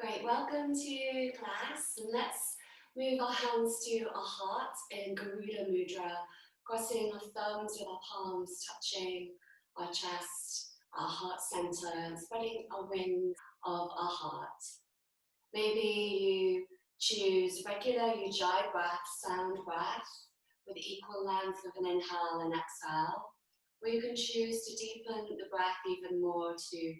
Great, welcome to class. And let's move our hands to our heart in Garuda Mudra, crossing our thumbs with our palms touching our chest, our heart center, and spreading our wings of our heart. Maybe you choose regular Ujjayi breath, sound breath, with equal length of an inhale and exhale. Or you can choose to deepen the breath even more to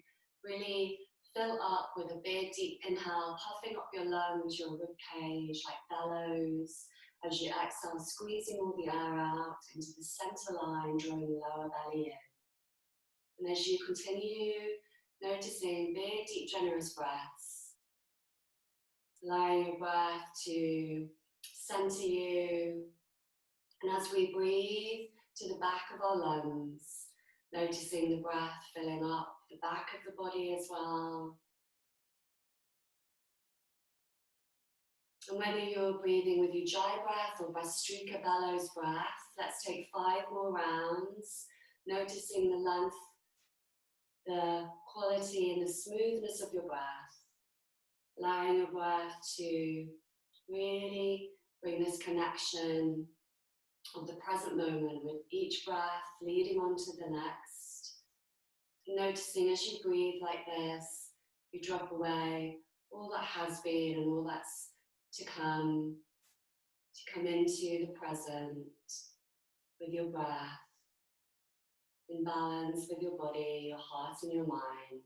really fill up with a big deep inhale, puffing up your lungs, your rib cage like bellows. As you exhale, squeezing all the air out into the center line, drawing the lower belly in. And as you continue noticing big, deep, generous breaths, allowing your breath to center you. And as we breathe to the back of our lungs, noticing the breath filling up the back of the body as well. And whether you're breathing with Ujjayi breath or Bhastrika bellows breath, let's take 5 more rounds, noticing the length, the quality and the smoothness of your breath. Allowing your breath to really bring this connection of the present moment with each breath leading on to the next. Noticing as you breathe like this, you drop away all that has been and all that's to come into the present with your breath, in balance with your body, your heart and your mind.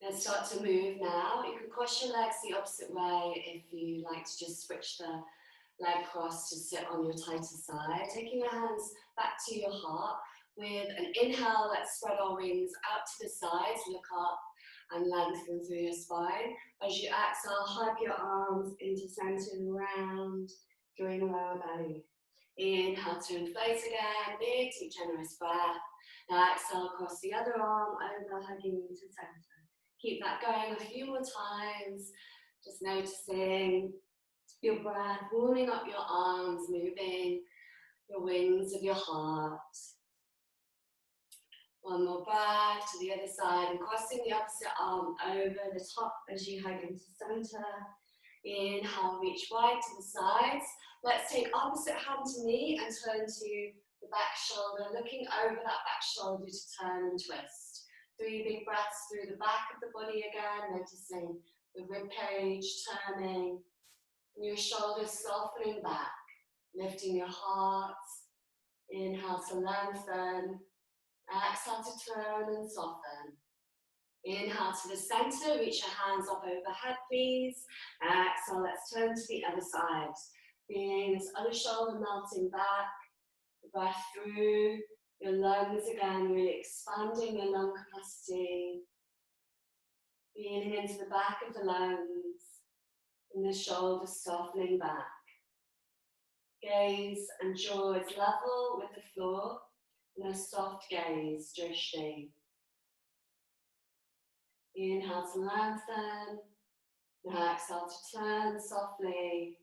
Let's start to move now. You can cross your legs the opposite way if you like to just switch the leg cross to sit on your tighter side. Taking your hands back to your heart. With an inhale, let's spread our wings out to the sides, look up and lengthen through your spine. As you exhale, hug your arms into center and round, drawing the lower belly. Inhale to inflate again, big, deep, generous breath. Now exhale, cross the other arm over, hugging into center. Keep that going a few more times, just noticing your breath, warming up your arms, moving your wings of your heart. One more breath to the other side and crossing the opposite arm over the top as you hug into center. Inhale, reach wide to the sides. Let's take opposite hand to knee and turn to the back shoulder, looking over that back shoulder to turn and twist. 3 big breaths through the back of the body again, noticing the rib cage turning, and your shoulders softening back, lifting your heart. Inhale to lengthen, exhale to turn and soften. Inhale to the center, reach your hands up overhead please. Exhale, let's turn to the other side. Feeling this other shoulder melting back, the breath through your lungs again, really expanding your lung capacity. Feeling into the back of the lungs and the shoulders softening back. Gaze and jaw is level with the floor and a soft gaze, drishti. Inhale to lengthen. Now exhale to turn softly.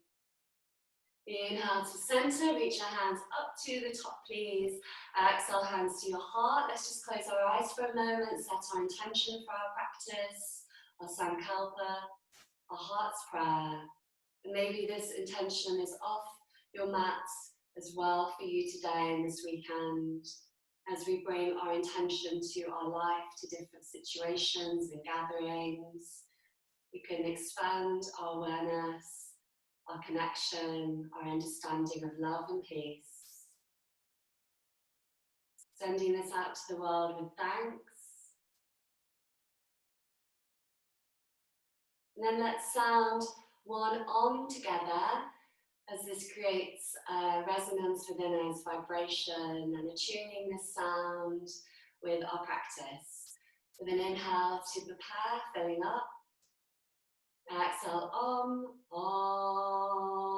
Inhale to center, reach your hands up to the top please. Exhale, hands to your heart. Let's just close our eyes for a moment, set our intention for our practice, our sankalpa, our heart's prayer. And maybe this intention is off your mats as well for you today and this weekend, as we bring our intention to our life, to different situations and gatherings. We can expand our awareness, our connection, our understanding of love and peace. Sending this out to the world with thanks. And then let's sound one Om together, as this creates resonance within us, vibration, and attuning this sound with our practice. With an inhale to prepare, filling up. Exhale, Om, Om.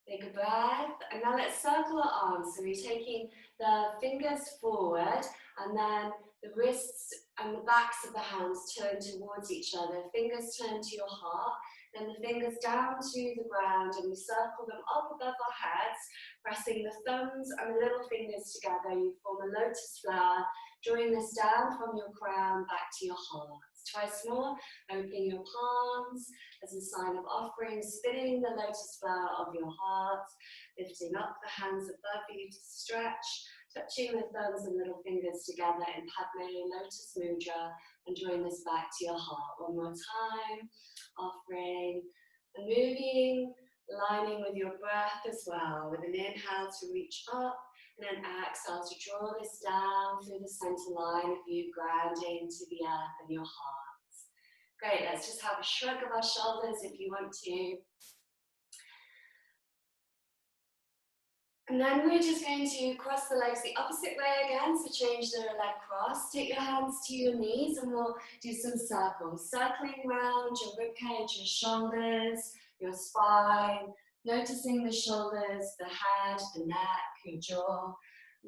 Take a breath, and now let's circle our arms. So we're taking the fingers forward, and then the wrists and the backs of the hands turn towards each other. Fingers turn to your heart. Then the fingers down to the ground and we circle them up above our heads, pressing the thumbs and the little fingers together. You form a lotus flower, drawing this down from your crown back to your heart. Twice more, opening your palms as a sign of offering, spinning the lotus flower of your heart, lifting up the hands above you to stretch, touching the thumbs and little fingers together in Padme Lotus Mudra, and drawing this back to your heart. One more time, offering and moving, aligning with your breath as well, with an inhale to reach up and an exhale to draw this down through the center line of you, grounding to the earth and your heart. Great, let's just have a shrug of our shoulders if you want to. And then we're just going to cross the legs the opposite way again, so change the leg cross. Take your hands to your knees and we'll do some circles. Circling around your ribcage, your shoulders, your spine, noticing the shoulders, the head, the neck, your jaw,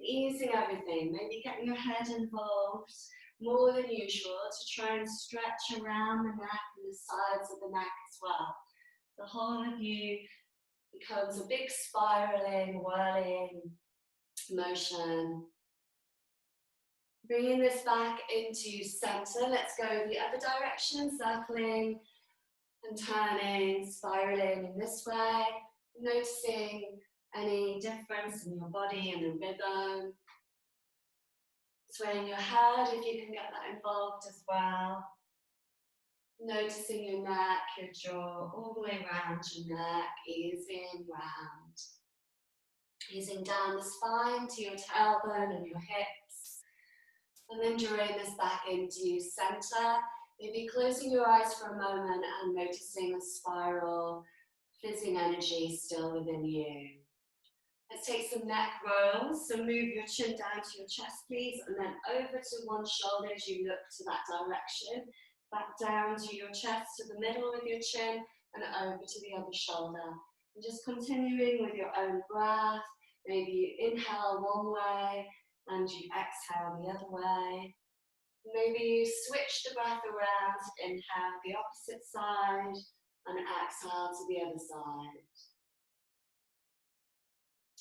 easing everything, maybe getting your head involved more than usual to try and stretch around the neck and the sides of the neck as well. The whole of you becomes a big spiraling, whirling motion. Bringing this back into center, let's go the other direction, circling and turning, spiraling in this way, noticing any difference in your body and the rhythm. Swaying your head if you can get that involved as well. Noticing your neck, your jaw, all the way around your neck, easing round. Easing down the spine to your tailbone and your hips. And then drawing this back into center. Maybe closing your eyes for a moment and noticing the spiral, fizzing energy still within you. Let's take some neck rolls. So move your chin down to your chest, please, and then over to one shoulder as you look to that direction. Back down to your chest, to the middle with your chin, and over to the other shoulder. And just continuing with your own breath. Maybe you inhale one way, and you exhale the other way. Maybe you switch the breath around, inhale the opposite side, and exhale to the other side.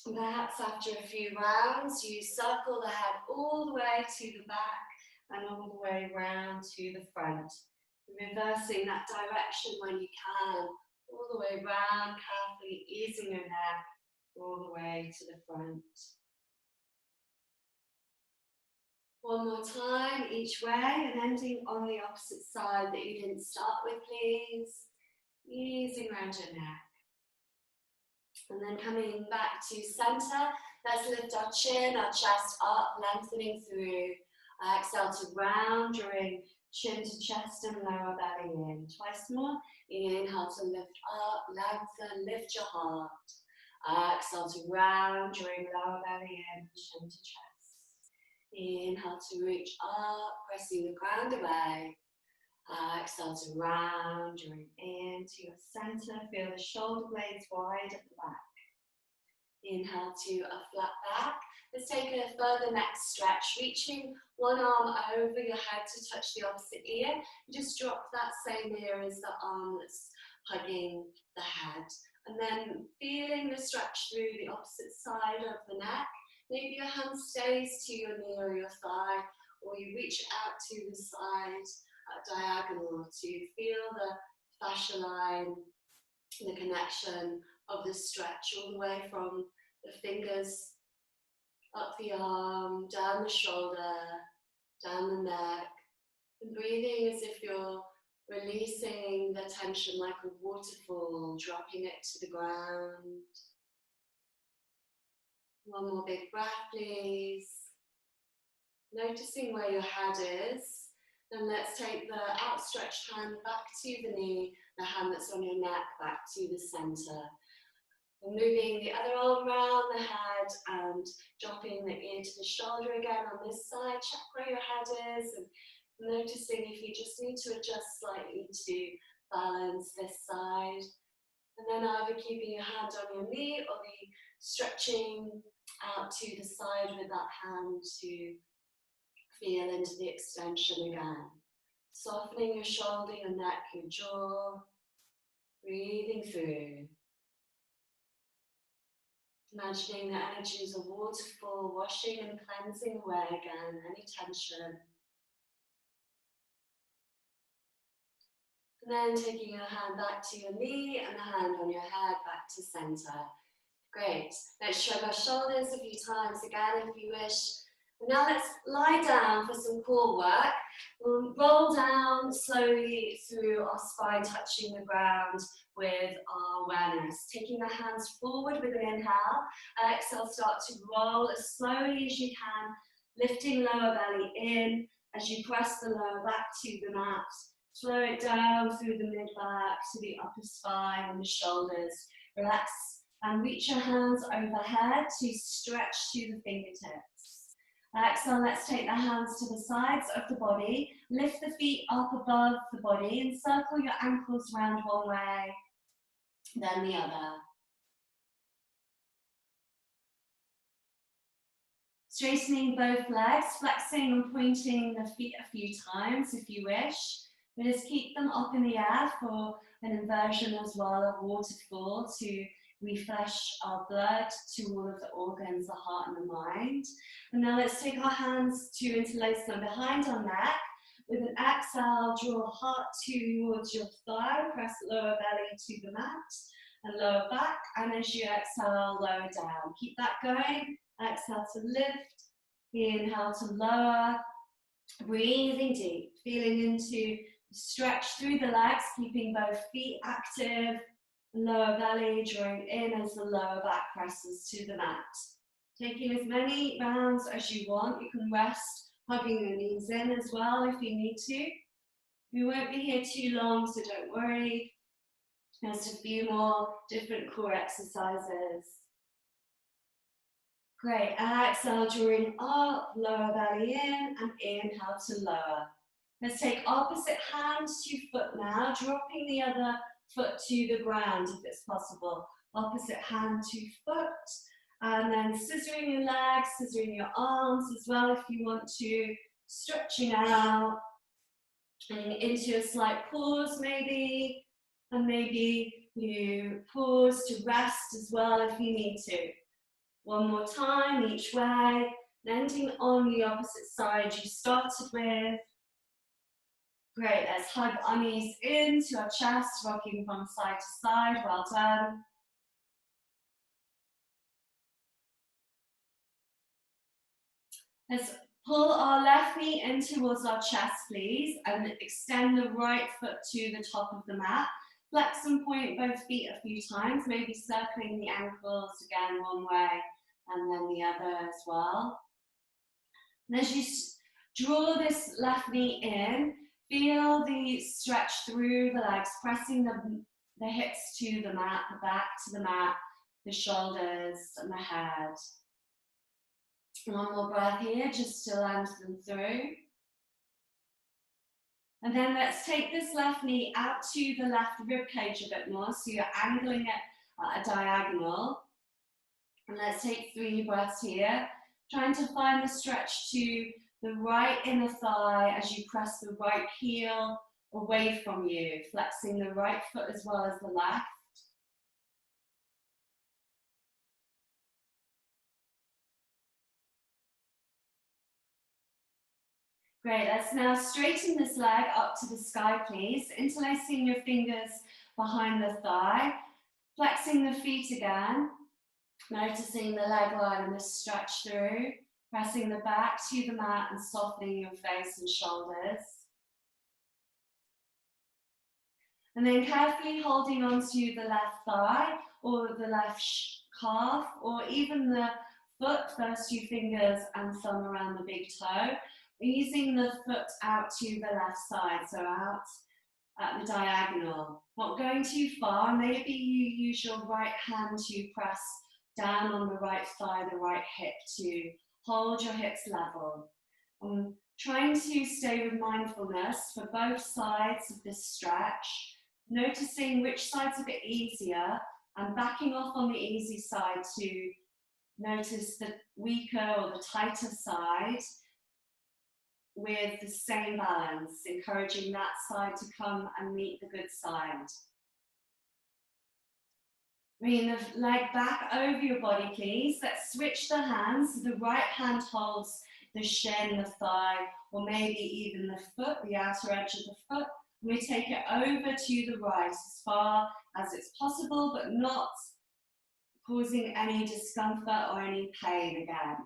And perhaps after a few rounds, you circle the head all the way to the back and all the way round to the front. Reversing that direction when you can, all the way round, carefully easing your neck all the way to the front. One more time each way and ending on the opposite side that you didn't start with, please. Easing around your neck. And then coming back to center, let's lift our chin, our chest up, lengthening through. Exhale to round, drawing chin to chest and lower belly in. Twice more. Inhale to lift up, lengthen, lift your heart. Exhale to round, drawing lower belly in, chin to chest. Inhale to reach up, pressing the ground away. Exhale to round, drawing into your center. Feel the shoulder blades wide at the back. Inhale to a flat back. Let's take a further neck stretch, reaching one arm over your head to touch the opposite ear. You just drop that same ear as the arm that's hugging the head. And then feeling the stretch through the opposite side of the neck. Maybe your hand stays to your knee or your thigh, or you reach out to the side diagonal to feel the fascia line, the connection of the stretch all the way from the fingers up the arm, down the shoulder, down the neck, and breathing as if you're releasing the tension like a waterfall, dropping it to the ground. One more big breath, please. Noticing where your head is. Then let's take the outstretched hand back to the knee, the hand that's on your neck back to the center. We're moving the other arm around the head and dropping the ear to the shoulder again on this side. Check where your head is and noticing if you just need to adjust slightly to balance this side. And then either keeping your hand on your knee or the stretching out to the side with that hand to feel into the extension again. Softening your shoulder, your neck, your jaw. Breathing through. Imagining the energy as a waterfall, washing and cleansing away again any tension. And then taking your hand back to your knee and the hand on your head back to center. Great. Let's shrug our shoulders a few times again if you wish. And now let's lie down for some core work. We'll roll down slowly through our spine, touching the ground with our awareness. Taking the hands forward with an inhale. Exhale, start to roll as slowly as you can, lifting lower belly in as you press the lower back to the mat. Slow it down through the mid-back to the upper spine and the shoulders. Relax and reach your hands overhead to stretch to the fingertips. Exhale, let's take the hands to the sides of the body. Lift the feet up above the body and circle your ankles round one way, then the other. Straightening both legs, flexing and pointing the feet a few times if you wish. But just keep them up in the air for an inversion as well, a waterfall to refresh our blood to all of the organs, the heart and the mind. And now let's take our hands to interlace them behind our neck. With an exhale, draw the heart towards your thigh, press lower belly to the mat and lower back. And as you exhale, lower down. Keep that going. Exhale to lift, inhale to lower. Breathing deep, feeling into stretch through the legs, keeping both feet active. Lower belly drawing in as the lower back presses to the mat. Taking as many rounds as you want. You can rest, hugging the knees in as well if you need to. We won't be here too long, so don't worry. Just a few more different core exercises. Great, exhale, drawing up, lower belly in, and inhale to lower. Let's take opposite hand to foot now, dropping the other foot to the ground if it's possible. Opposite hand to foot, and then scissoring your legs, scissoring your arms as well if you want to, stretching out, and into a slight pause maybe, and maybe you pause to rest as well if you need to. One more time each way, landing on the opposite side you started with. Great, let's hug our knees into our chest, rocking from side to side, well done. Let's pull our left knee in towards our chest, please, and extend the right foot to the top of the mat. Flex and point both feet a few times, maybe circling the ankles again one way and then the other as well. And as you draw this left knee in, feel the stretch through the legs, pressing the hips to the mat, the back to the mat, the shoulders and the head. One more breath here, just to land them through. And then let's take this left knee out to the left rib cage a bit more, so you're angling it at a diagonal. And let's take 3 breaths here, trying to find the stretch to the right inner thigh as you press the right heel away from you, flexing the right foot as well as the left. Great, let's now straighten this leg up to the sky, please. Interlacing your fingers behind the thigh, flexing the feet again, noticing the leg line and the stretch through, pressing the back to the mat and softening your face and shoulders. And then carefully holding onto the left thigh or the left calf or even the foot, first 2 fingers and thumb around the big toe, easing the foot out to the left side, so out at the diagonal. Not going too far, maybe you use your right hand to press down on the right thigh, the right hip to hold your hips level. Trying to stay with mindfulness for both sides of this stretch, noticing which side's a bit easier and backing off on the easy side to notice the weaker or the tighter side with the same balance, encouraging that side to come and meet the good side. Bringing the leg back over your body, please. Let's switch the hands. The right hand holds the shin, the thigh, or maybe even the foot, the outer edge of the foot. And we take it over to the right as far as it's possible, but not causing any discomfort or any pain again.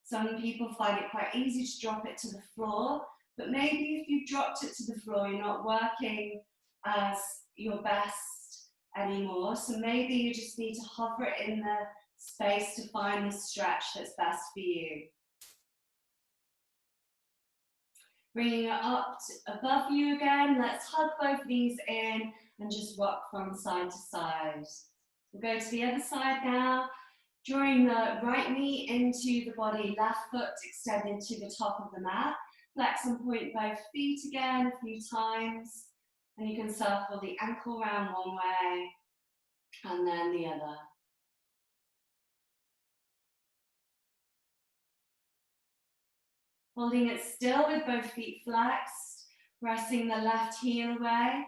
Some people find it quite easy to drop it to the floor, but maybe if you've dropped it to the floor, you're not working as your best anymore. So maybe you just need to hover it in the space to find the stretch that's best for you. Bringing it up above you again. Let's hug both knees in and just rock from side to side. We'll go to the other side now. Drawing the right knee into the body, left foot extended to the top of the mat. Flex and point both feet again a few times. And you can circle the ankle round one way and then the other. Holding it still with both feet flexed, pressing the left heel away,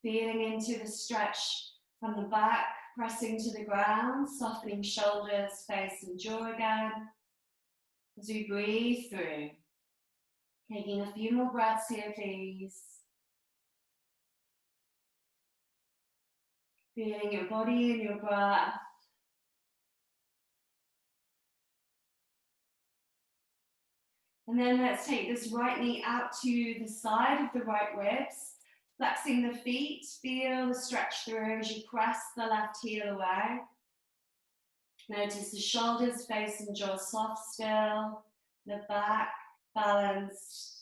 feeling into the stretch from the back, pressing to the ground, softening shoulders, face and jaw again. As we breathe through, taking a few more breaths here, please. Feeling your body and your breath. And then let's take this right knee out to the side of the right ribs, flexing the feet, feel the stretch through as you press the left heel away. Notice the shoulders, face and jaw soft still, the back balanced.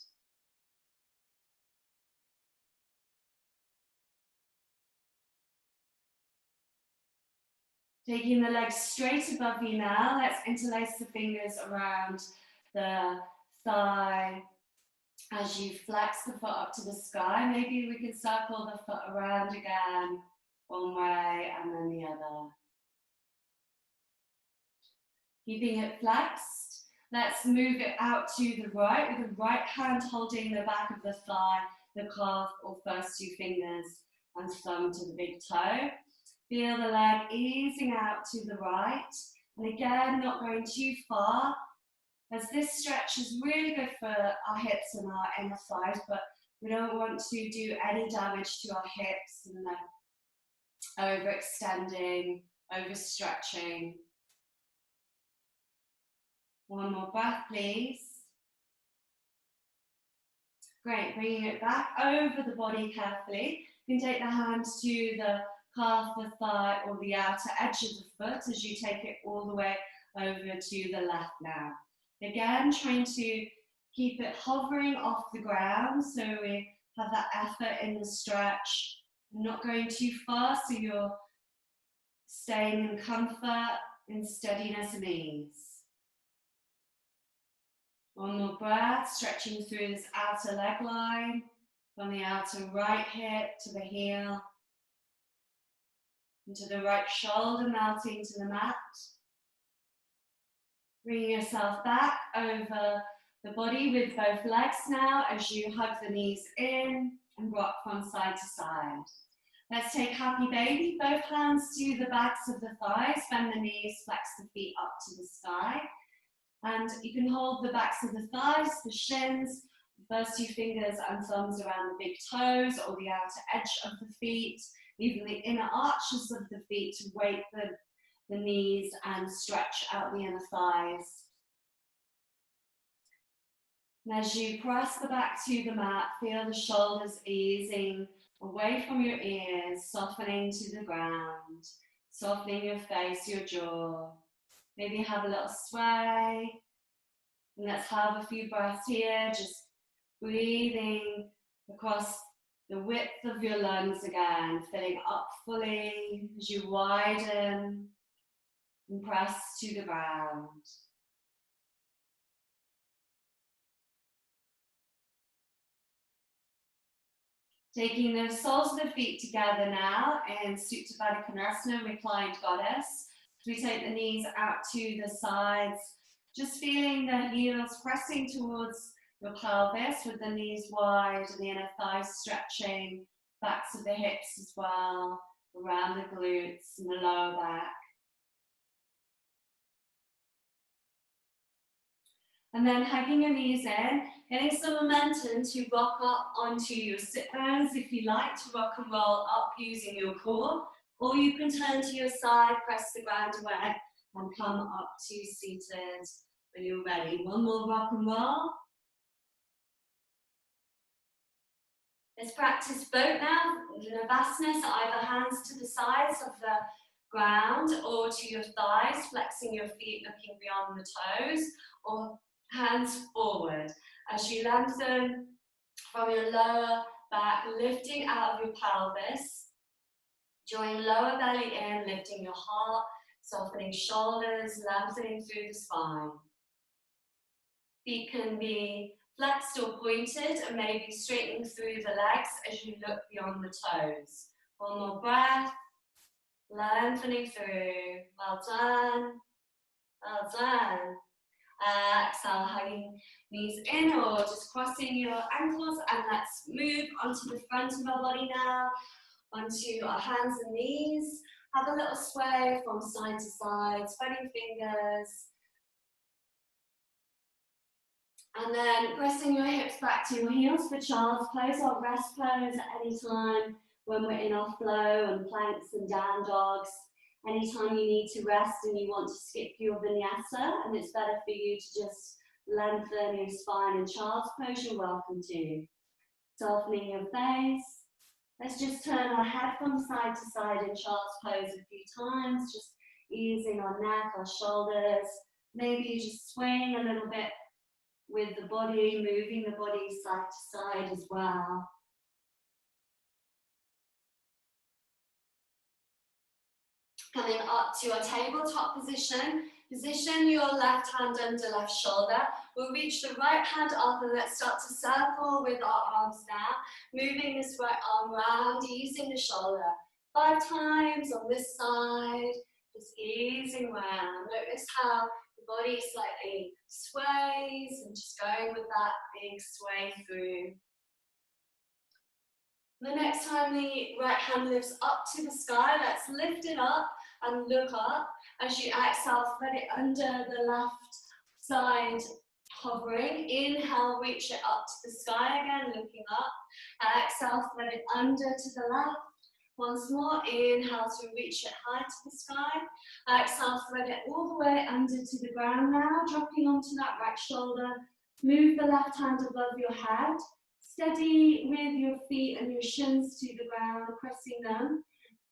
Taking the legs straight above you now, let's interlace the fingers around the thigh as you flex the foot up to the sky. Maybe we can circle the foot around again, one way and then the other. Keeping it flexed, let's move it out to the right with the right hand holding the back of the thigh, the calf or first two fingers and thumb to the big toe. Feel the leg easing out to the right. And again, not going too far, as this stretch is really good for our hips and our inner thighs, but we don't want to do any damage to our hips and overextending, overstretching. One more breath, please. Great, bringing it back over the body carefully. You can take the hands to the calf, the thigh, or the outer edge of the foot as you take it all the way over to the left now. Again, trying to keep it hovering off the ground so we have that effort in the stretch. Not going too far so you're staying in comfort, in steadiness and ease. One more breath, stretching through this outer leg line, from the outer right hip to the heel, into the right shoulder, melting to the mat. Bringing yourself back over the body with both legs now as you hug the knees in and rock from side to side. Let's take happy baby, both hands to the backs of the thighs, bend the knees, flex the feet up to the sky. And you can hold the backs of the thighs, the shins, the first two fingers and thumbs around the big toes or the outer edge of the feet, even the inner arches of the feet to weight the knees and stretch out the inner thighs. And as you press the back to the mat, feel the shoulders easing away from your ears, softening to the ground, softening your face, your jaw. Maybe have a little sway. And let's have a few breaths here, just breathing across the width of your lungs again, filling up fully as you widen and press to the ground. Taking the soles of the feet together now in Supta Baddha Konasana, reclined goddess. We take the knees out to the sides, just feeling the heels pressing towards your pelvis with the knees wide and the inner thighs stretching, backs of the hips as well. around the glutes and the lower back. And then hugging your knees in, getting some momentum to rock up onto your sit bones if you like to rock and roll up using your core. Or you can turn to your side, press the ground away, and come up to seated when you're ready. One more rock and roll. Let's practice both now. Navasana, so either hands to the sides of the ground or to your thighs, flexing your feet, looking beyond the toes, or hands forward as you lengthen from your lower back, lifting out of your pelvis. Drawing lower belly in, lifting your heart, softening shoulders, lengthening through the spine. Feet can be flexed or pointed and maybe straightening through the legs as you look beyond the toes. One more breath, lengthening through. Well done, well done. Exhale, hugging knees in or just crossing your ankles, and let's move onto the front of our body now, onto our hands and knees. Have a little sway from side to side, spreading fingers. And then pressing your hips back to your heels for child's pose or rest pose at any time when we're in our flow and planks and down dogs. Anytime you need to rest and you want to skip your vinyasa and it's better for you to just lengthen your spine in child's pose, you're welcome to. Softening your face. Let's just turn our head from side to side in child's pose a few times, just easing our neck, our shoulders. Maybe just swaying a little bit with the body, moving the body side to side as well. Coming up to our tabletop position. Position your left hand under left shoulder. We'll reach the right hand up and let's start to circle with our arms now. Moving this right arm round, easing the shoulder. 5 times on this side, just easing round. Notice how the body slightly sways and just going with that big sway through. The next time the right hand lifts up to the sky, let's lift it up and look up. As you exhale, thread it under the left side, hovering. Inhale, reach it up to the sky again, looking up. Exhale, thread it under to the left. Once more, inhale to reach it high to the sky. Exhale, thread it all the way under to the ground now, dropping onto that right shoulder. Move the left hand above your head. Steady with your feet and your shins to the ground, pressing them.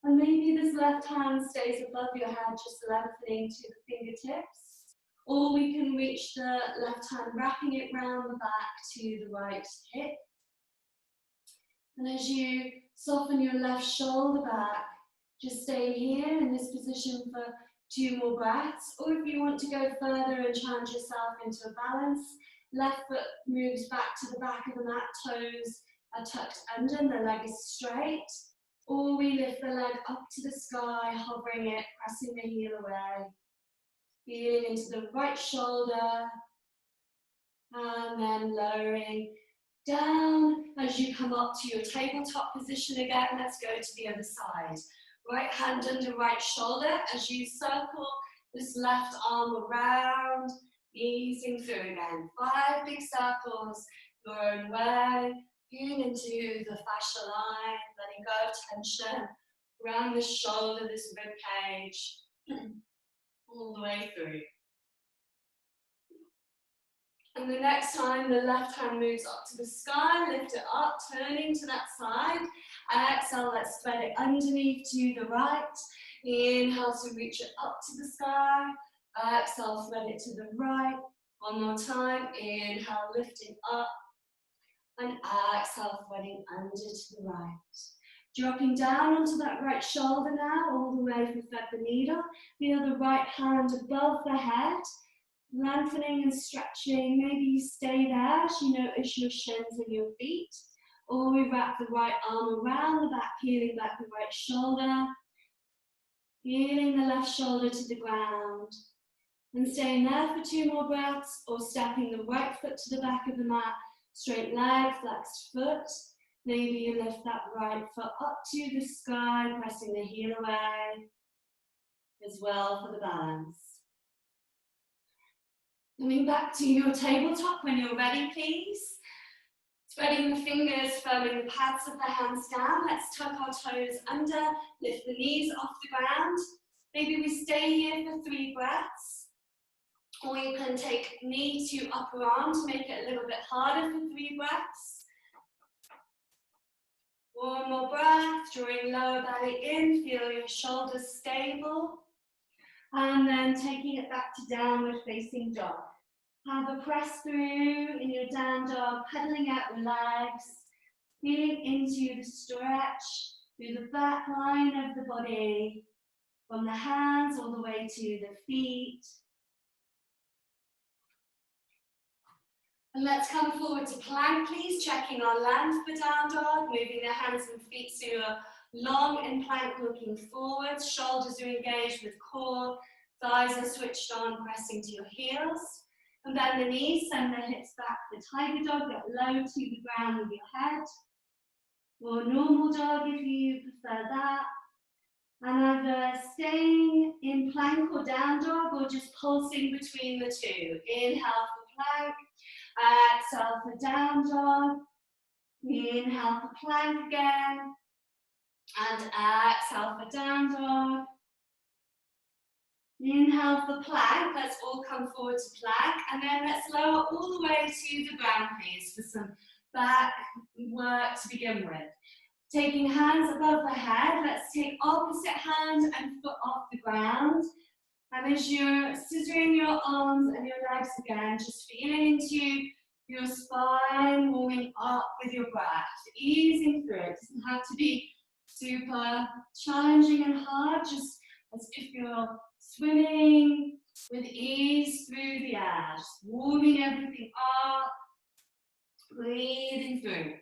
And maybe this left hand stays above your head, just lengthening to the fingertips. Or we can reach the left hand, wrapping it round the back to the right hip. And as you soften your left shoulder back, just stay here in this position for 2 more breaths. Or if you want to go further and challenge yourself into a balance, left foot moves back to the back of the mat, toes are tucked under and the leg is straight. Or we lift the leg up to the sky, hovering it, pressing the heel away. Feeling into the right shoulder. And then lowering down as you come up to your tabletop position again. Let's go to the other side. Right hand under right shoulder as you circle this left arm around. Easing through again. 5 big circles your own way. Feeling into the fascia line, letting go of tension around the shoulder, this rib cage, all the way through. And the next time the left hand moves up to the sky, lift it up, turning to that side. Exhale, let's spread it underneath to the right. Inhale to reach it up to the sky. Exhale, thread it to the right. One more time. Inhale, lifting up. And exhale, threading under to the right. Dropping down onto that right shoulder now, all the way from thread the needle. Feel the right hand above the head. Lengthening and stretching. Maybe you stay there as you notice your shins and your feet. Or we wrap the right arm around the back, peeling back the right shoulder. Feeling the left shoulder to the ground. And staying there for 2 more breaths, or stepping the right foot to the back of the mat, straight leg, flexed foot. Maybe you lift that right foot up to the sky, pressing the heel away as well for the balance. Coming back to your tabletop when you're ready, please. Spreading the fingers, firming the pads of the hands down. Let's tuck our toes under, lift the knees off the ground. Maybe we stay here for 3 breaths. Or you can take knee to upper arm to make it a little bit harder for 3 breaths. One more breath, drawing lower belly in, feel your shoulders stable. And then taking it back to downward facing dog. Have a press through in your down dog, pedaling out the legs, feeling into the stretch through the back line of the body, from the hands all the way to the feet. And let's come forward to plank, please, checking our length for down dog, moving the hands and feet so you're long in plank, looking forward, shoulders are engaged with core, thighs are switched on, pressing to your heels. And bend the knees, send the hips back for tiger dog, get low to the ground with your head. Or normal dog if you prefer that. And either staying in plank or down dog or just pulsing between the two. Inhale for plank, exhale for down dog. Inhale for plank again. And exhale for down dog. Inhale for plank, let's all come forward to plank, and then let's lower all the way to the ground, please, for some back work to begin with. Taking hands above the head, let's take opposite hand and foot off the ground. And as you're scissoring your arms and your legs again, just feeling into your spine, warming up with your breath, easing through. It doesn't have to be super challenging and hard, just as if you're swimming with ease through the air, just warming everything up, breathing through.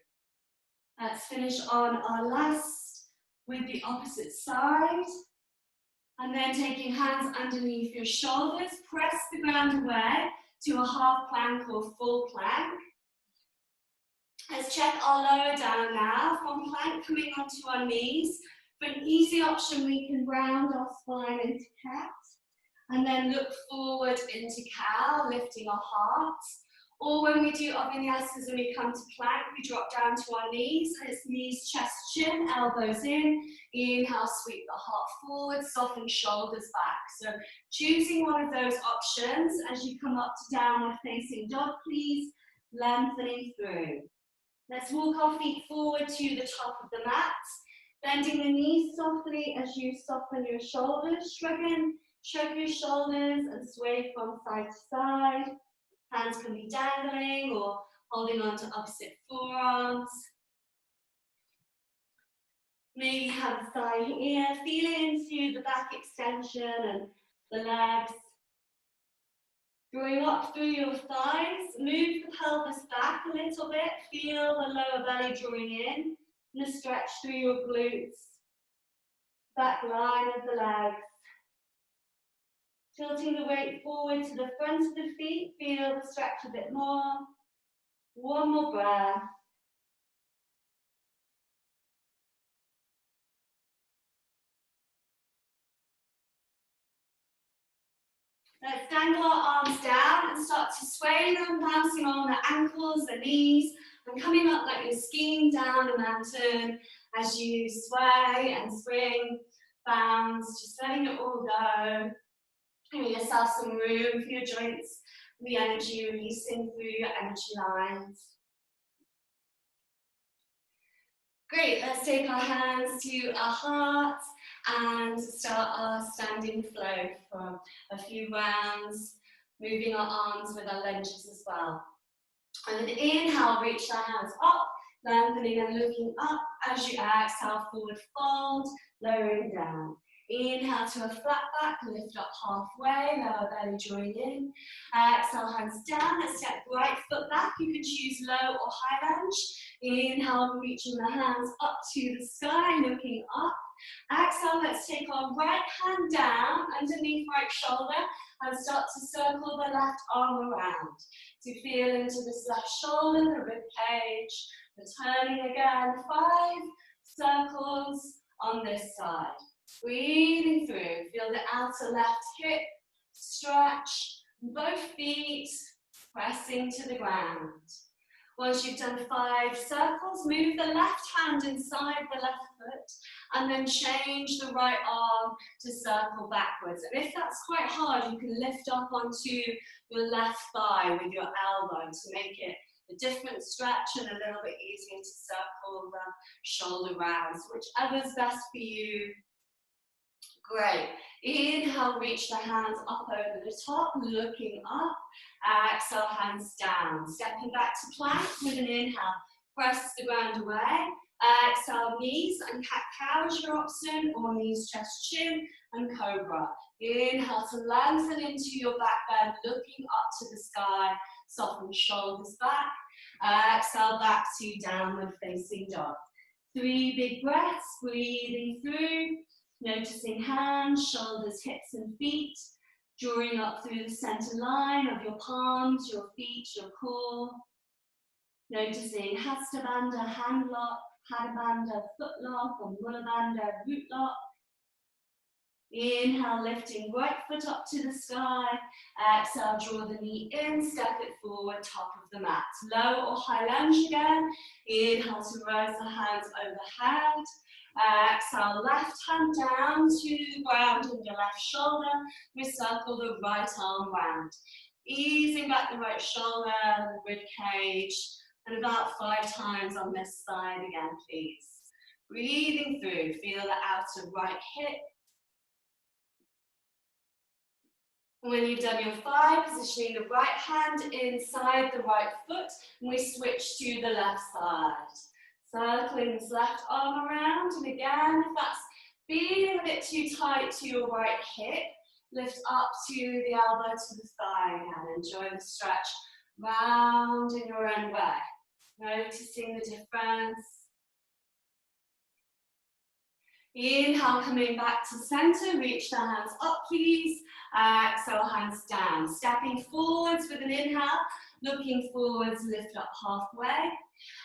Let's finish on our last with the opposite side. And then taking hands underneath your shoulders, press the ground away to a half plank or full plank. Let's check our lower down now. From plank, coming onto our knees. For an easy option, we can round our spine into cat. And then look forward into cow, lifting our hearts. Or when we do our vinyasas and we come to plank, we drop down to our knees. It's knees, chest, chin, elbows in. Inhale, sweep the heart forward, soften shoulders back. So choosing one of those options as you come up to downward facing dog, please, lengthening through. Let's walk our feet forward to the top of the mat. Bending the knees softly as you soften your shoulders, shrug your shoulders and sway from side to side. Hands can be dangling or holding on to opposite forearms. Maybe have a thigh here, feeling into the back extension and the legs. Drawing up through your thighs, move the pelvis back a little bit, feel the lower belly drawing in, and a stretch through your glutes, back line of the legs. Tilting the weight forward to the front of the feet, feel the stretch a bit more. One more breath. Let's dangle our arms down and start to sway them, bouncing on the ankles, the knees, and coming up like you're skiing down a mountain as you sway and swing, bounce, just letting it all go. Giving yourself some room for your joints, the energy releasing through your energy lines. Great, let's take our hands to our hearts and start our standing flow for a few rounds, moving our arms with our lunges as well. And then inhale, reach our hands up, lengthening and looking up. As you exhale, forward fold, lowering down. Inhale to a flat back, lift up halfway, lower belly drawing in. Exhale, hands down, let's step right foot back. You can choose low or high lunge. Inhale, reaching the hands up to the sky, looking up. Exhale, let's take our right hand down underneath right shoulder and start to circle the left arm around. So feel into this left shoulder, the rib cage, Returning again, 5 circles on this side. Breathing through, feel the outer left hip stretch, both feet pressing to the ground. Once you've done 5 circles, move the left hand inside the left foot and then change the right arm to circle backwards. And if that's quite hard, you can lift up onto your left thigh with your elbow to make it a different stretch and a little bit easier to circle the shoulder round. So whichever's best for you. Great. Inhale, reach the hands up over the top, looking up. Exhale, hands down. Stepping back to plank with an inhale. Press the ground away. Exhale, knees and cat-cow is your option, or knees, chest, chin, and cobra. Inhale to lengthen into your back bend, looking up to the sky. Soften shoulders back. Exhale, back to downward facing dog. 3 big breaths, breathing through. Noticing hands, shoulders, hips and feet, drawing up through the center line of your palms, your feet, your core. Noticing Hasta Bandha, hand lock, Pada Bandha, foot lock, or Mula Bandha, root lock. Inhale, lifting right foot up to the sky. Exhale, draw the knee in, step it forward, top of the mat. Low or high lunge again. Inhale to rise the hands overhead. Exhale, left hand down to the ground and the left shoulder. We circle the right arm round. Easing back the right shoulder, the rib cage, and about 5 times on this side again, please. Breathing through, feel the outer right hip. When you've done your 5, positioning the right hand inside the right foot, and we switch to the left side. Circling this left arm around, and again, if that's feeling a bit too tight to your right hip, lift up to the elbow to the thigh again. Enjoy the stretch round in your own way. Noticing the difference. Inhale, coming back to center, reach the hands up please. Exhale, hands down. Stepping forwards with an inhale, looking forwards, lift up halfway.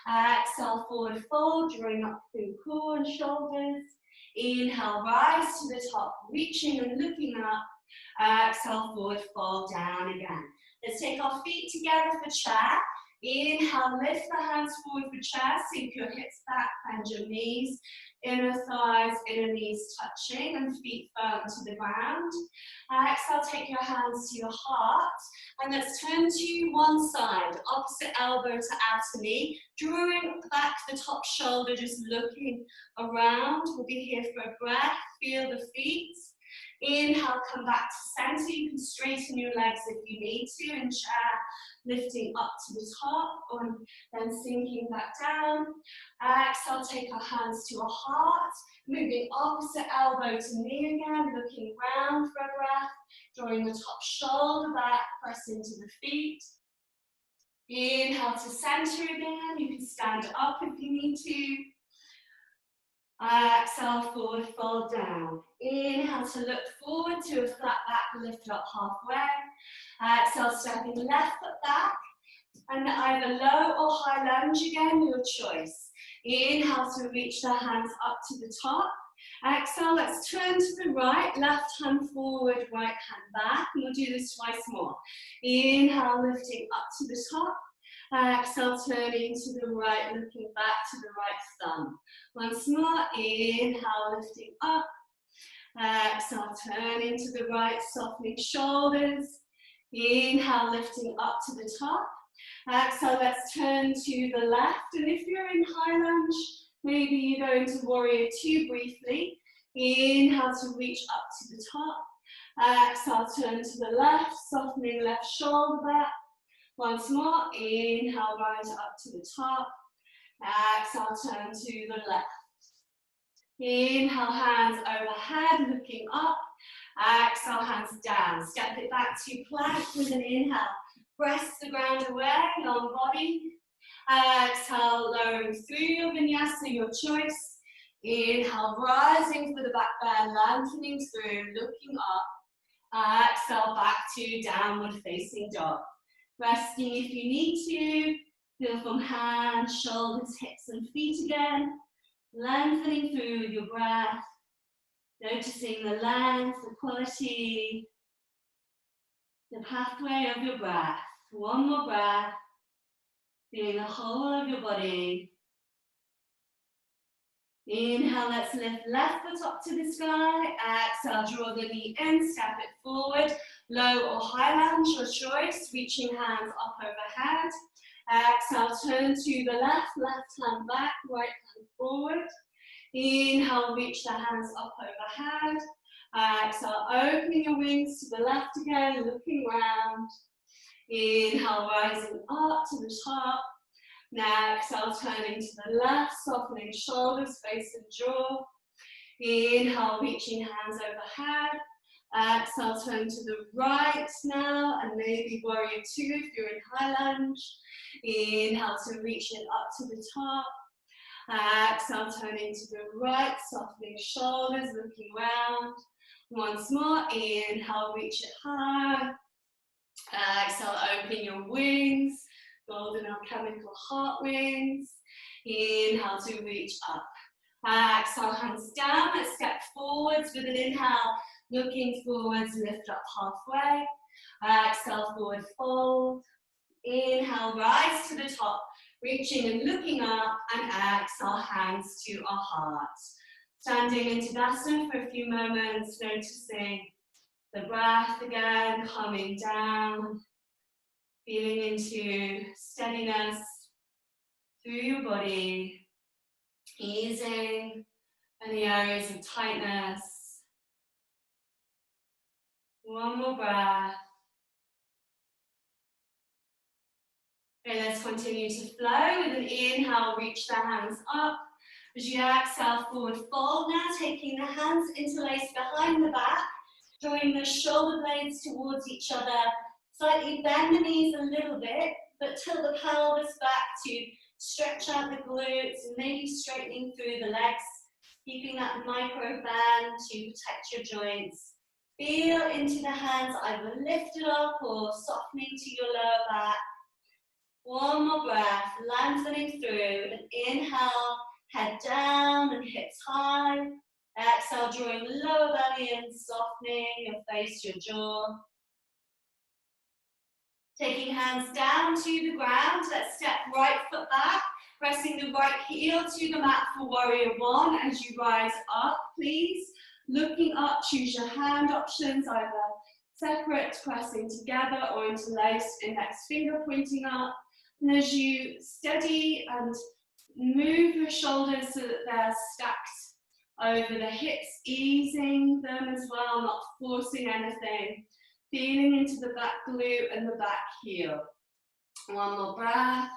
Exhale, forward fold, drawing up through core and shoulders. Inhale, rise to the top, reaching and looking up. Exhale, forward fold, down again. Let's take our feet together for chair. Inhale, lift the hands forward for chair, sink your hips back, bend your knees, inner thighs, inner knees touching, and feet firm to the ground. Exhale, take your hands to your heart, and let's turn to one side, opposite elbow to outer knee, drawing back the top shoulder, just looking around. We'll be here for a breath, feel the feet. Inhale, come back to center. You can straighten your legs if you need to in chair, lifting up to the top, and then sinking back down. Exhale, take our hands to our heart, moving opposite elbow to knee again, looking round for a breath, drawing the top shoulder back, press into the feet. Inhale to center again. You can stand up if you need to. Exhale, forward fold down. Inhale to look forward to a flat back, lift up halfway. Exhale, stepping left foot back, and either low or high lunge again, your choice. Inhale to reach the hands up to the top. Exhale, let's turn to the right, left hand forward, right hand back, and we'll do this twice more. Inhale, lifting up to the top. Exhale, turning to the right, looking back to the right thumb. Once more, inhale, lifting up. Exhale, turning to the right, softening shoulders. Inhale, lifting up to the top. Exhale, let's turn to the left. And if you're in high lunge, maybe you go into warrior 2 briefly. Inhale to reach up to the top. Exhale, turn to the left, softening left shoulder back. Once more, inhale, rise up to the top. Exhale, turn to the left. Inhale, hands overhead, looking up. Exhale, hands down. Step it back to plank with an inhale. Press the ground away, long body. Exhale, lowering through your vinyasa, your choice. Inhale, rising for the back bend, lengthening through, looking up. Exhale, back to downward facing dog. Resting if you need to. Feel from hands, shoulders, hips and feet again. Lengthening through your breath. Noticing the length, the quality, the pathway of your breath. One more breath. Feeling the whole of your body. Inhale, let's lift left foot up to the sky. Exhale, draw the knee in, step it forward. Low or high lunge, your choice. Reaching hands up overhead. Exhale, turn to the left, left hand back, right hand forward. Inhale, reach the hands up overhead. Exhale, open your wings to the left again, looking round. Inhale, rising up to the top. Now exhale, turning to the left, softening shoulders, face and jaw. Inhale, reaching hands overhead. Exhale, turn to the right now, and maybe warrior two if you're in high lunge. Inhale to reach it up to the top. Exhale, turning to the right, softening shoulders, looking round. Once more, inhale, reach it high. Exhale, open your wings. Golden alchemical heart wings. Inhale to reach up. Exhale, hands down. Let's step forwards with an inhale. Looking forwards, lift up halfway. Exhale, forward fold. Inhale, rise to the top. Reaching and looking up. And exhale, hands to our heart. Standing in Tadasana for a few moments, noticing the breath again, coming down. Feeling into steadiness through your body, easing any areas of tightness. One more breath. Okay, let's continue to flow. With an inhale, reach the hands up. As you exhale, forward fold now, taking the hands interlaced behind the back, drawing the shoulder blades towards each other. Slightly bend the knees a little bit, but tilt the pelvis back to stretch out the glutes and maybe straightening through the legs, keeping that micro band to protect your joints. Feel into the hands either lifted up or softening to your lower back. One more breath, lengthening through. An inhale, head down and hips high. Exhale, drawing the lower belly in, softening your face, your jaw. Taking hands down to the ground, let's step right foot back, pressing the right heel to the mat for warrior one as you rise up, please. Looking up, choose your hand options, either separate, pressing together, or interlaced, index finger pointing up. And as you steady and move your shoulders so that they're stacked over the hips, easing them as well, not forcing anything. Feeling into the back glute and the back heel. One more breath.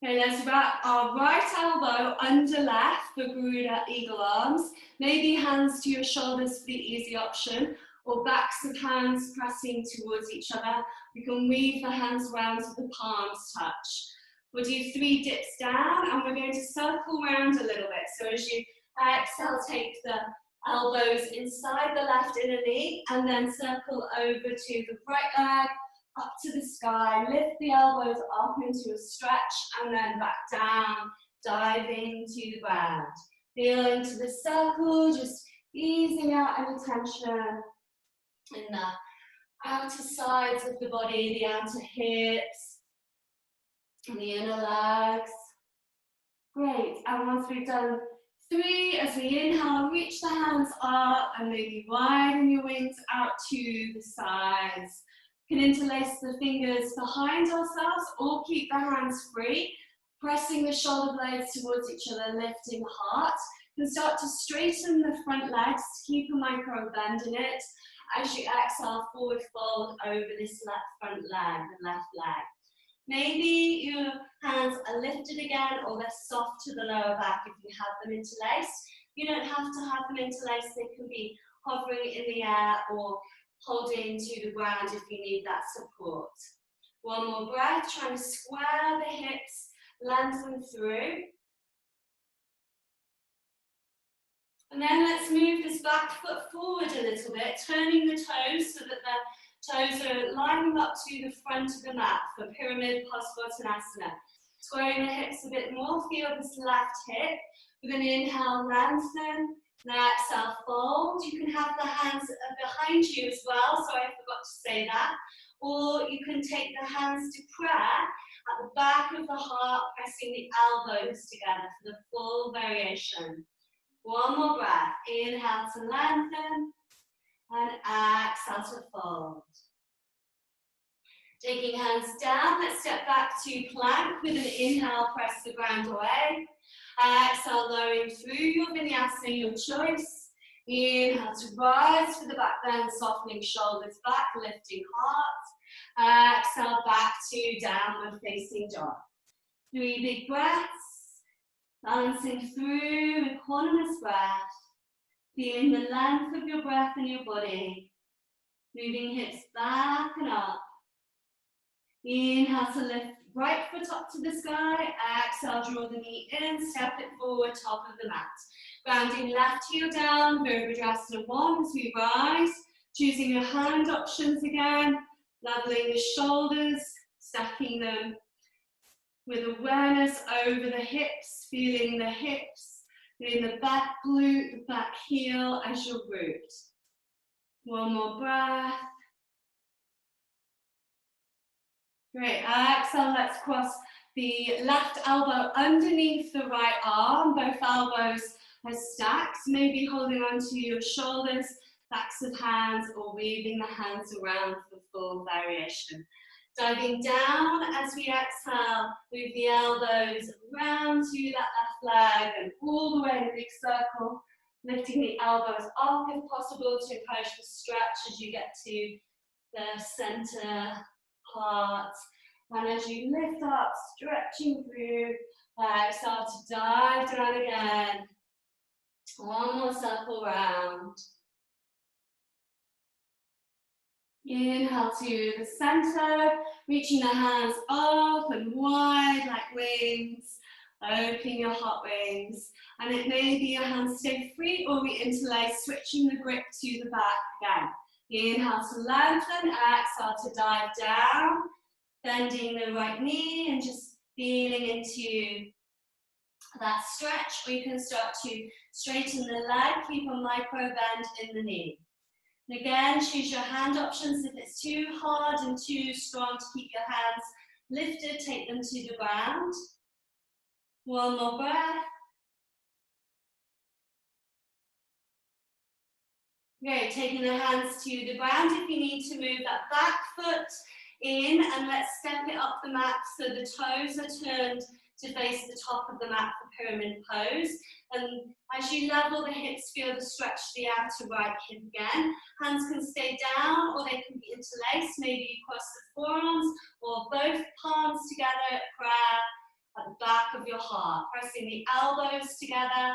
Okay, let's wrap our right elbow under left for Garuda eagle arms. Maybe hands to your shoulders for the easy option, or backs of hands pressing towards each other. We can weave the hands around so the palms touch. We'll do 3 dips down, and we're going to circle around a little bit. So as you exhale, take the elbows inside the left inner knee, and then circle over to the right leg, up to the sky. Lift the elbows up into a stretch, and then back down, diving to the ground. Feel into the circle, just easing out any tension in the outer sides of the body, the outer hips, and the inner legs. Great, and once we've done 3, as we inhale, reach the hands up and maybe widen your wings out to the sides. You can interlace the fingers behind ourselves or keep the hands free, pressing the shoulder blades towards each other, lifting the heart. You can start to straighten the front legs to keep a micro bend in it. As you exhale, forward fold over this left front leg, the left leg. Maybe your hands are lifted again, or they're soft to the lower back if you have them interlaced. You don't have to have them interlaced. They can be hovering in the air or holding to the ground if you need that support. One more breath, trying to square the hips, lengthen through. And then let's move this back foot forward a little bit, turning the toes so that the Toes are lining up to the front of the mat for Pyramid Parsvottanasana. Squaring the hips a bit more, feel this left hip. With an inhale, lengthen. Now exhale, fold. You can have the hands behind you as well, so I forgot to say that. Or you can take the hands to prayer at the back of the heart, pressing the elbows together for the full variation. One more breath. Inhale to lengthen and exhale to fold. Taking hands down, let's step back to plank with an inhale, press the ground away. Exhale, lowering through your vinyasa, your choice. Inhale to rise for the back bend, softening shoulders back, lifting heart. Exhale, back to downward facing dog. 3 big breaths, balancing through an autonomous breath. Feeling the length of your breath in your body. Moving hips back and up. Inhale to lift right foot up to the sky. Exhale, draw the knee in, step it forward, top of the mat. Grounding left heel down, Virabhadrasana 1 as we rise. Choosing your hand options again. Leveling the shoulders, stacking them with awareness over the hips, feeling the hips, feeling the back glute, the back heel as your root. One more breath. Great, exhale, let's cross the left elbow underneath the right arm, both elbows as stacks, maybe holding onto your shoulders, backs of hands, or weaving the hands around for full variation. Diving down as we exhale, move the elbows around to that left leg and all the way in a big circle, lifting the elbows up if possible to encourage the stretch as you get to the center part. And as you lift up, stretching through, exhale to dive down again. One more circle round. Inhale to the center, reaching the hands up and wide like wings. Opening your heart wings. And it may be your hands stay free or we interlace, switching the grip to the back again. Inhale to lengthen, exhale to dive down. Bending the right knee and just feeling into that stretch. Or you can start to straighten the leg, keep a micro bend in the knee. And again, choose your hand options. If it's too hard and too strong to keep your hands lifted, take them to the ground. One more breath. Great, taking the hands to the ground. If you need to move that back foot in, and let's step it up the mat so the toes are turned to face the top of the mat for pyramid pose. And as you level the hips, feel the stretch the outer right hip again. Hands can stay down or they can be interlaced. Maybe you cross the forearms or both palms together at prayer at the back of your heart. Pressing the elbows together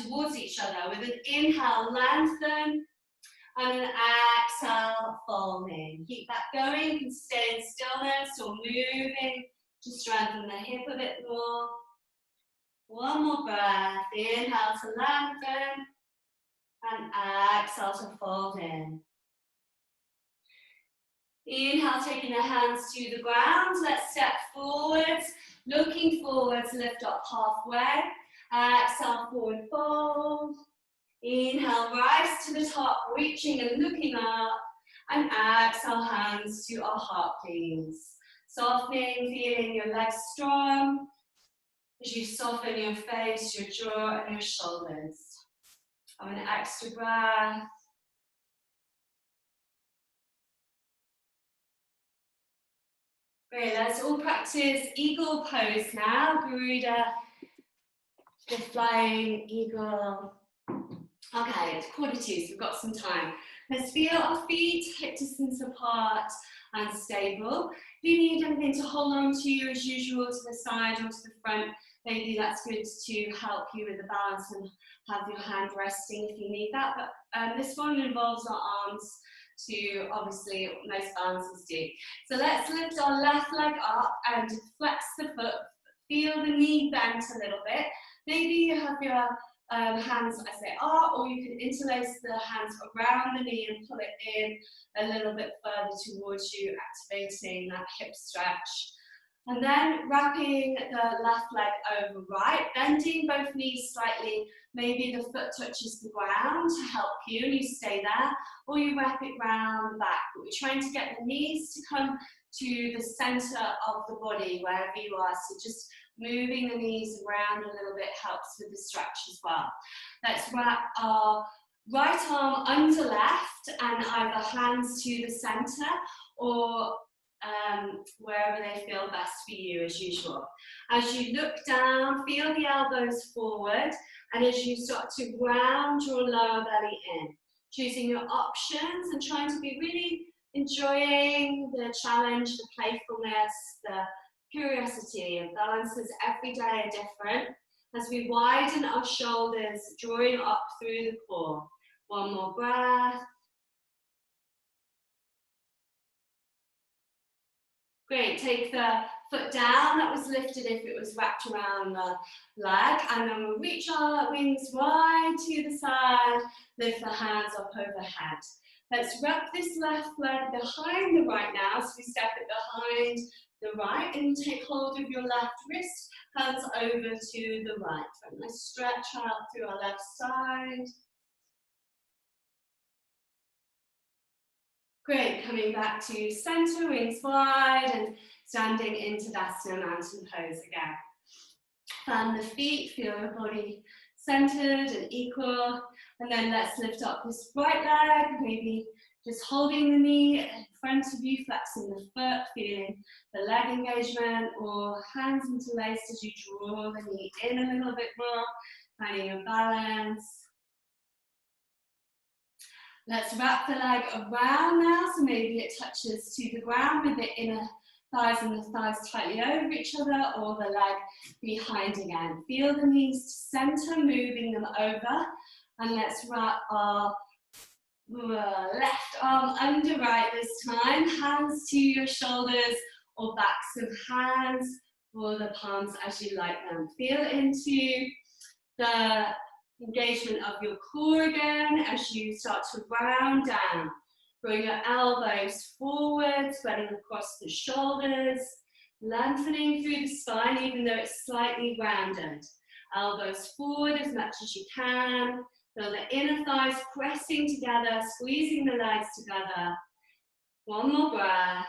towards each other. With an inhale, lengthen. And an exhale, folding. Keep that going. You can stay in stillness or moving to strengthen the hip a bit more. One more breath. Inhale to lengthen. And exhale to fold in. Inhale, taking the hands to the ground. Let's step forwards. Looking forwards, lift up halfway. Exhale, forward fold. Inhale, rise to the top, reaching and looking up. And exhale, hands to our heart, please. Softening, feeling your legs strong. As you soften your face, your jaw, and your shoulders. Have an extra breath. Great, let's all practice eagle pose now. Garuda, the flying eagle. Okay, it's 1:45, so we've got some time. Let's feel our feet hip distance apart and stable. If you need anything to hold on to as usual, to the side or to the front, maybe that's good to help you with the balance and have your hand resting if you need that. But this one involves our arms to, obviously, most balances do. So let's lift our left leg up and flex the foot. Feel the knee bent a little bit. Maybe you have your hands as they are, or you can interlace the hands around the knee and pull it in a little bit further towards you, activating that hip stretch. And then wrapping the left leg over right, bending both knees slightly. Maybe the foot touches the ground to help you and you stay there, or you wrap it round the back. But we're trying to get the knees to come to the center of the body, wherever you are. So just moving the knees around a little bit helps with the stretch as well. Let's wrap our right arm under left and either hands to the center or wherever they feel best for you as usual. As you look down, feel the elbows forward, and as you start to round your lower belly in, choosing your options and trying to be really enjoying the challenge, the playfulness, the curiosity, and balances every day are different. As we widen our shoulders, drawing up through the core. One more breath. Great, take the foot down that was lifted if it was wrapped around the leg, and then we'll reach our wings wide to the side, lift the hands up overhead. Let's wrap this left leg behind the right now, so we step it behind the right, and you take hold of your left wrist, hands over to the right. And let's stretch out through our left side. Great, coming back to center, wings wide, and standing into Tadasana, mountain pose again. Fan the feet, feel your body centered and equal. And then let's lift up this right leg, maybe just holding the knee in front of you, flexing the foot, feeling the leg engagement, or hands interlaced as you draw the knee in a little bit more, finding your balance. Let's wrap the leg around now, so maybe it touches to the ground with the inner thighs and the thighs tightly over each other, or the leg behind again. Feel the knees to center, moving them over, and let's wrap our left arm under right this time, hands to your shoulders or backs of hands, or the palms as you like them. Feel into the engagement of your core again as you start to round down. Bring your elbows forward, spreading across the shoulders, lengthening through the spine even though it's slightly rounded. Elbows forward as much as you can. Feel the inner thighs pressing together, squeezing the legs together. One more breath.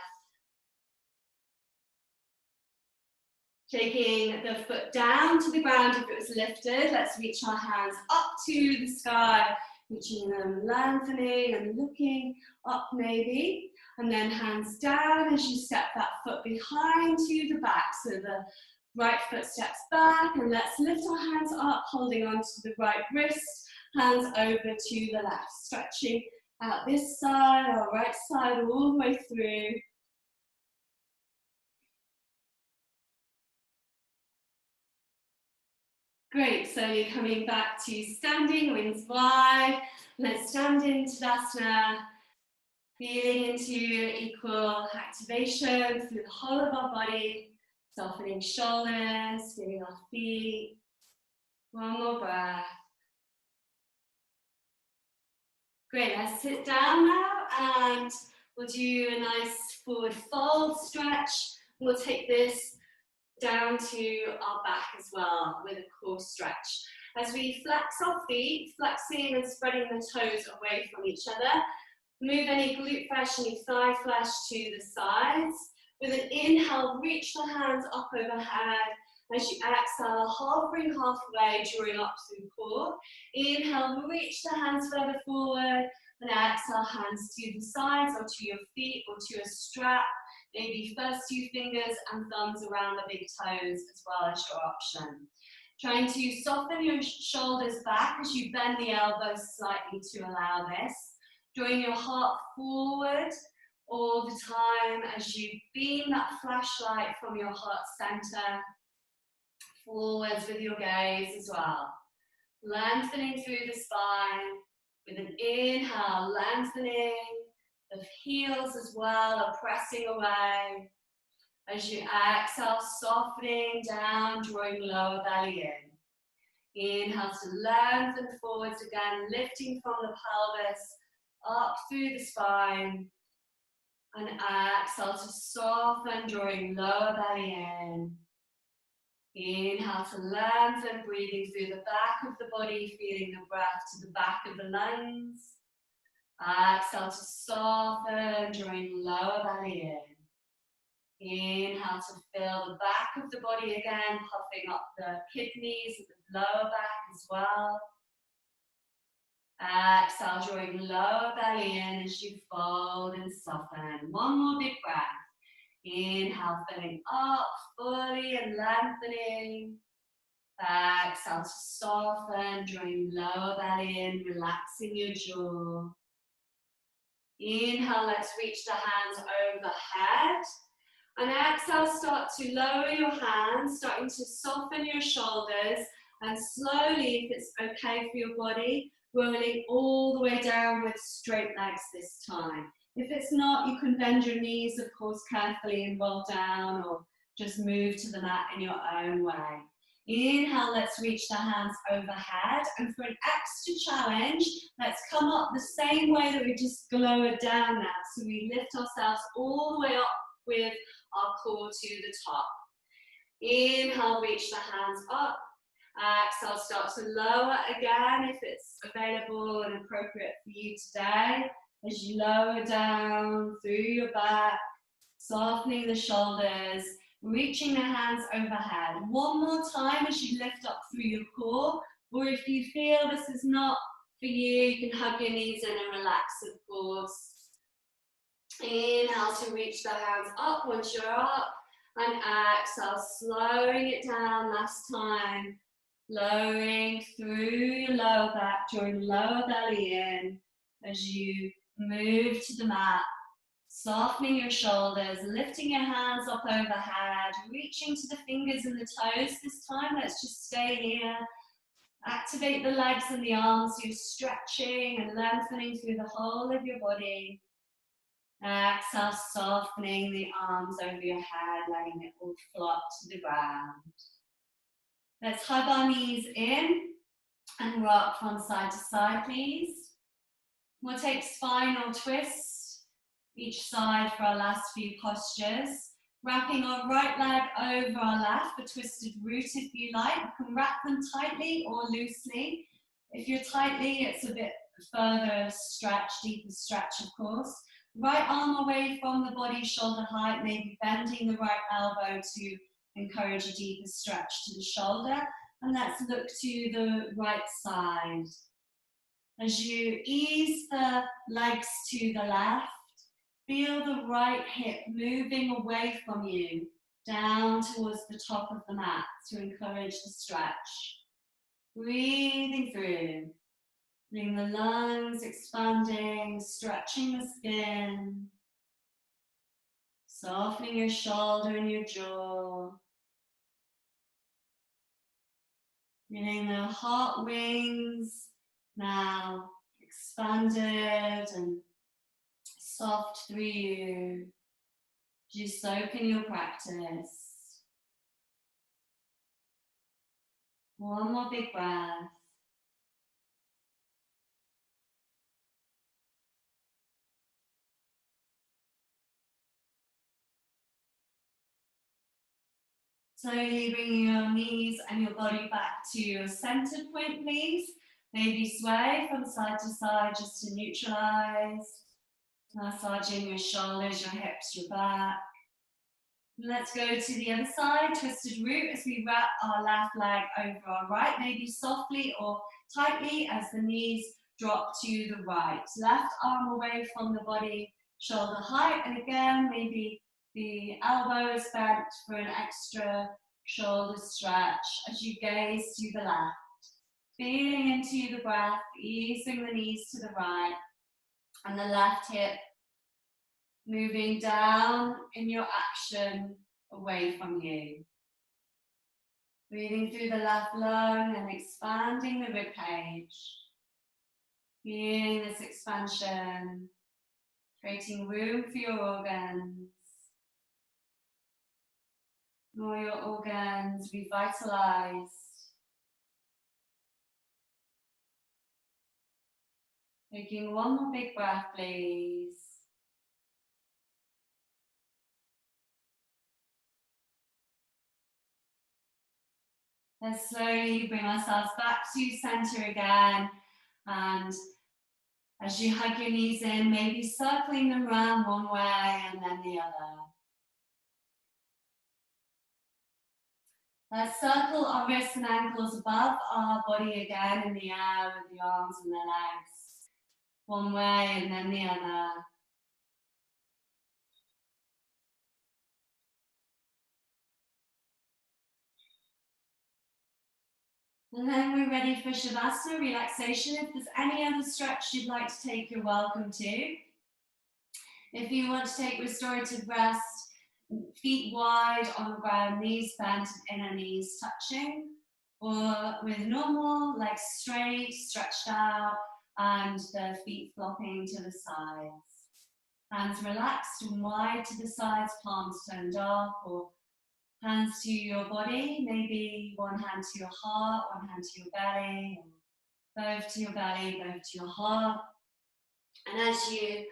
Taking the foot down to the ground if it was lifted, let's reach our hands up to the sky, reaching them, lengthening and looking up maybe, and then hands down as you step that foot behind to the back, so the right foot steps back, and let's lift our hands up, holding on to the right wrist, hands over to the left, stretching out this side or right side all the way through. Great, slowly coming back to standing, wings wide. Let's stand in Tadasana, feeling into equal activation through the whole of our body, softening shoulders, feeling our feet. One more breath. Great, let's sit down now and we'll do a nice forward fold stretch. We'll take this down to our back as well with a core stretch. As we flex our feet, flexing and spreading the toes away from each other, move any glute flesh, any thigh flesh to the sides. With an inhale, reach the hands up overhead. As you exhale, hovering halfway, drawing up through core. Inhale, reach the hands further forward, and exhale, hands to the sides or to your feet or to a strap. Maybe first 2 fingers and thumbs around the big toes as well as your option. Trying to soften your shoulders back as you bend the elbows slightly to allow this. Drawing your heart forward all the time as you beam that flashlight from your heart center forwards with your gaze as well. Lengthening through the spine with an inhale, lengthening. The heels as well are pressing away. As you exhale, softening down, drawing lower belly in. Inhale to lengthen forwards again, lifting from the pelvis up through the spine. And exhale to soften, drawing lower belly in. Inhale to lengthen, breathing through the back of the body, feeling the breath to the back of the lungs. Exhale to soften, drawing lower belly in. Inhale to fill the back of the body again, puffing up the kidneys and the lower back as well. Exhale, drawing lower belly in as you fold and soften. One more big breath. Inhale, filling up fully and lengthening. Exhale to soften, drawing lower belly in, relaxing your jaw. Inhale, let's reach the hands overhead. And exhale, start to lower your hands, starting to soften your shoulders. And slowly, if it's okay for your body, rolling all the way down with straight legs this time. If it's not, you can bend your knees, of course, carefully and roll down, or just move to the mat in your own way. Inhale, let's reach the hands overhead. And for an extra challenge, let's come up the same way that we just lowered down now. So we lift ourselves all the way up with our core to the top. Inhale, reach the hands up. Exhale, start to lower again if it's available and appropriate for you today. As you lower down through your back, softening the shoulders, reaching the hands overhead. One more time as you lift up through your core, or if you feel this is not for you, you can hug your knees in and relax, of course. Inhale to reach the hands up once you're up, and exhale, slowing it down last time. Lowering through your lower back, drawing lower belly in as you move to the mat. Softening your shoulders, lifting your hands up overhead, reaching to the fingers and the toes this time. Let's just stay here. Activate the legs and the arms. You're stretching and lengthening through the whole of your body. Exhale, softening the arms over your head, letting it all flop to the ground. Let's hug our knees in and rock from side to side, please. We'll take spinal twists each side for our last few postures. Wrapping our right leg over our left, a twisted root if you like. You can wrap them tightly or loosely. If you're tightly, it's a bit further stretch, deeper stretch, of course. Right arm away from the body, shoulder height, maybe bending the right elbow to encourage a deeper stretch to the shoulder. And let's look to the right side. As you ease the legs to the left, feel the right hip moving away from you, down towards the top of the mat to encourage the stretch. Breathing through, feeling the lungs expanding, stretching the skin, softening your shoulder and your jaw. Feeling the heart wings now expanded and soft through you. You soak in your practice. One more big breath. Slowly bringing your knees and your body back to your centered point, please. Maybe sway from side to side just to neutralize. Massaging your shoulders, your hips, your back. Let's go to the other side, twisted root, as we wrap our left leg over our right, maybe softly or tightly as the knees drop to the right. Left arm away from the body, shoulder height, and again, maybe the elbow is bent for an extra shoulder stretch as you gaze to the left. Feeling into the breath, easing the knees to the right, and the left hip moving down in your action away from you. Breathing through the left lung and expanding the ribcage. Feeling this expansion, creating room for your organs. All your organs revitalized. Taking one more big breath, please. Let's slowly bring ourselves back to center again. And as you hug your knees in, maybe circling them around one way and then the other. Let's circle our wrists and ankles above our body again in the air with the arms and the legs. One way and then the other. And then we're ready for Shavasana, relaxation. If there's any other stretch you'd like to take, you're welcome to. If you want to take restorative rest, feet wide on the ground, knees bent, inner knees touching. Or with normal, legs straight, stretched out, and the feet flopping to the sides. Hands relaxed and wide to the sides, palms turned up, or hands to your body, maybe one hand to your heart, one hand to your belly, or both to your belly, both to your heart. And as you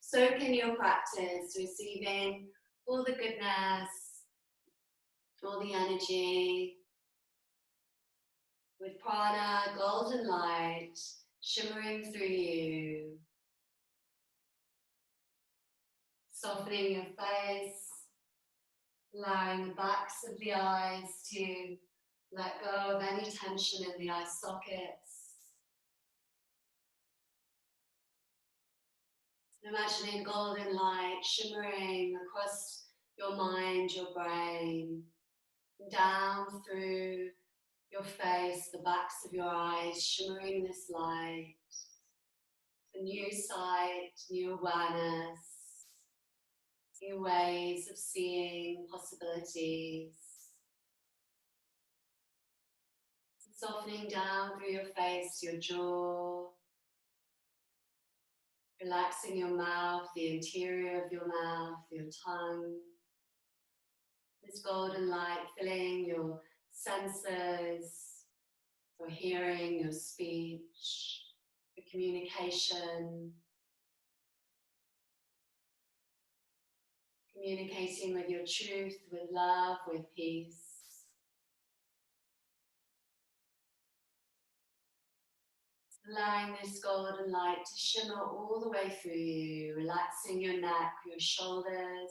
soak in your practice, receiving all the goodness, all the energy, with prana, golden light, shimmering through you, softening your face, allowing the backs of the eyes to let go of any tension in the eye sockets. Imagining golden light shimmering across your mind, your brain, down through your face, the backs of your eyes, shimmering this light. A new sight, new awareness, new ways of seeing possibilities. Softening down through your face, your jaw, relaxing your mouth, the interior of your mouth, your tongue. This golden light filling your senses, your hearing, your speech, your communication. Communicating with your truth, with love, with peace. Allowing this golden light to shimmer all the way through you, relaxing your neck, your shoulders,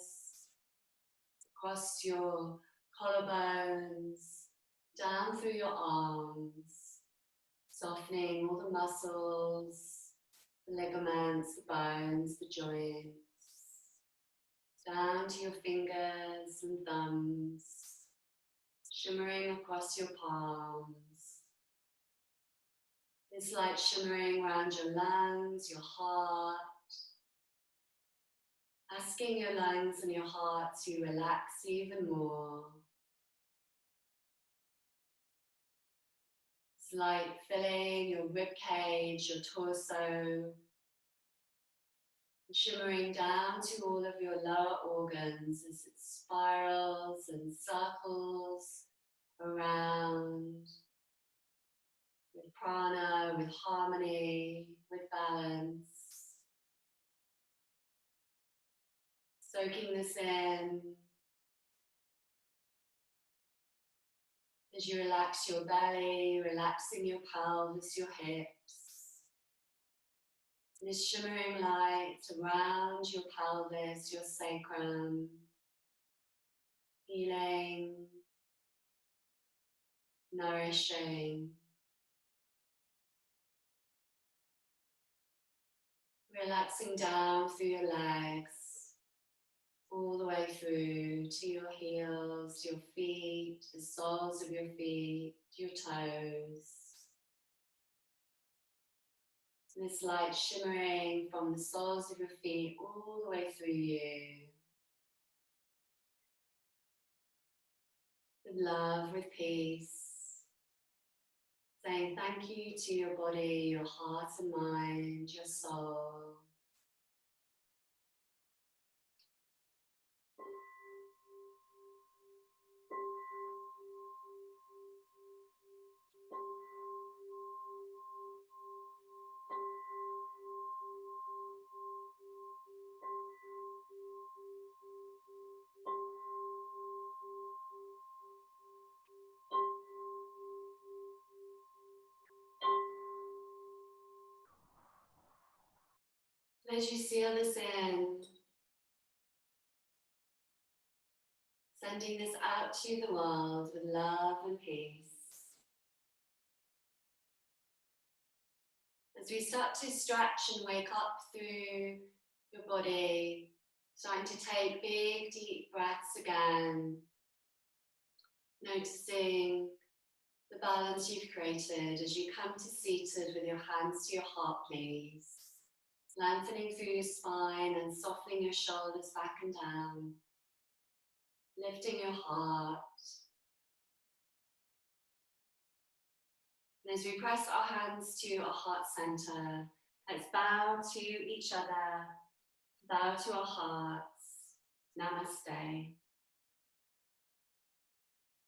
across your collarbones, down through your arms, softening all the muscles, the ligaments, the bones, the joints, down to your fingers and thumbs, shimmering across your palms. This light shimmering around your lungs, your heart, asking your lungs and your heart to relax even more. This light filling your rib cage, your torso, shimmering down to all of your lower organs as it spirals and circles around with prana, with harmony, with balance. Soaking this in as you relax your belly, relaxing your pelvis, your hips. This shimmering light around your pelvis, your sacrum, healing, nourishing. Relaxing down through your legs, all the way through to your heels, your feet, the soles of your feet, your toes. This light shimmering from the soles of your feet all the way through you. With love, with peace. Saying thank you to your body, your heart and mind, your soul. As you seal this in, sending this out to the world with love and peace. As we start to stretch and wake up through your body, starting to take big, deep breaths again, noticing the balance you've created as you come to seated with your hands to your heart, please. Lengthening through your spine and softening your shoulders back and down, lifting your heart. And as we press our hands to our heart center, let's bow to each other, bow to our hearts. Namaste.